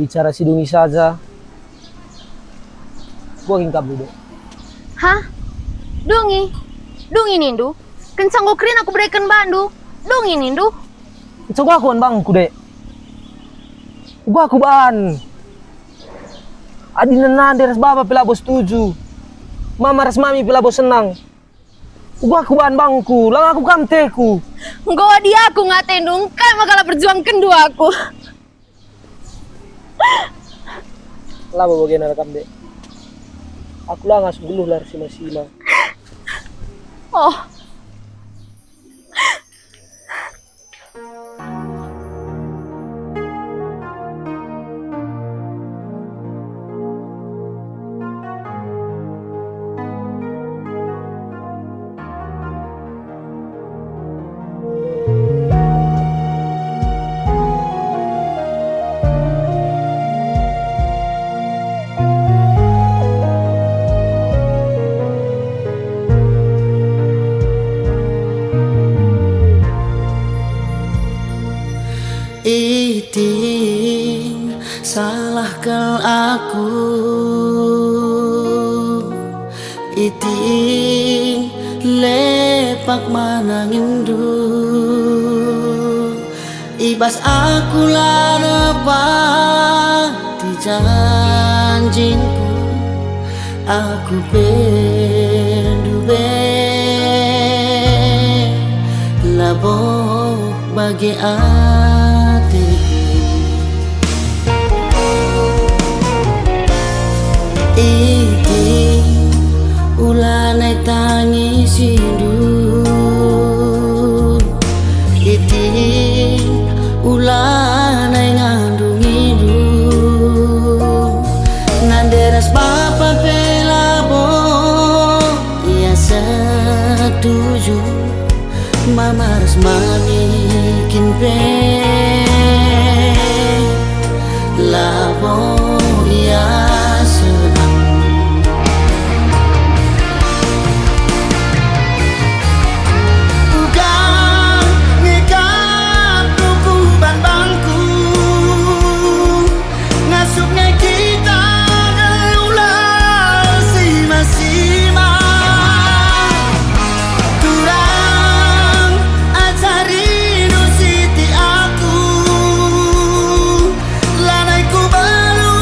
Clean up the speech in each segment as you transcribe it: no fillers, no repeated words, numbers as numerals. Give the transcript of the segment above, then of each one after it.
bicara sidungi saja. Gua hingkap dulu. Hah? Dungi? Dungi nindu? Kencang gokrin aku berikan bandu. Dungi nindu? Coba aku bangku dek. Gua aku ban. Adi nana deres baba pila bos setuju. Mama res mami pila bos senang. Gua aku ban bangku, lang aku kamteku. Nggawa dia aku ngatain dong, kan makalah berjuang kedua aku. Lah bagian rekam dek. Aku lah ngas buluh lar sima-sima. Oh. Iting salahkan aku, iting lepak manangindu, ibas aku larapa di janjinku, aku pendube labo bagi Iki ulanay tangi sindu, iti ulanay ngandung hidu, nanderas papa pelabo, ia setuju, mama ras manikin pe, labo ia baru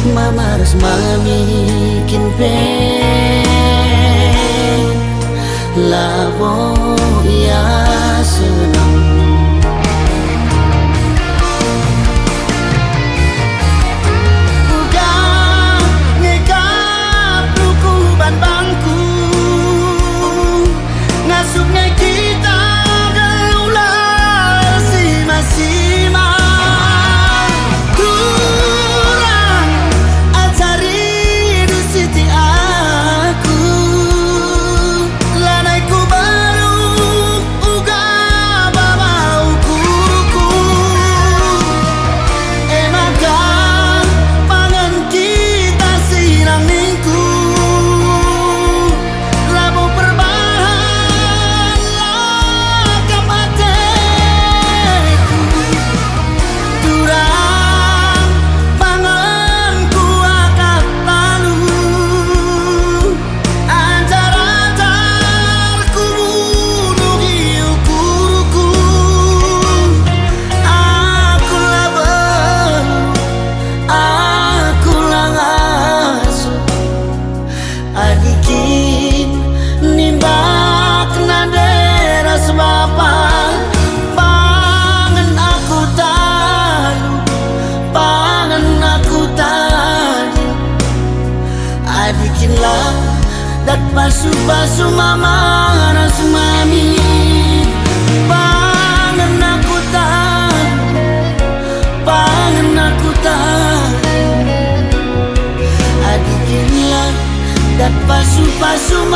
Mama ras mami kinpe labo ya senang. Udah ngekap duku ban bangku ngasuknya kita gelular sima-sima. Kurang ajari du siti aku lanaiku baru uga babau kuku. Enakan pangan kita sinang ningku labo perbahan laka mateku. Turang panganku akak lalu anjar-anjarku bunuh ukuruku. Aku lah ngasuh adikin nimbak nadera sebapa pangan aku talu pangan aku tadi adikin lah dat pasu-pasu mama ras mami pangan aku talu pangan aku talu adikin lah dat pasu-pasu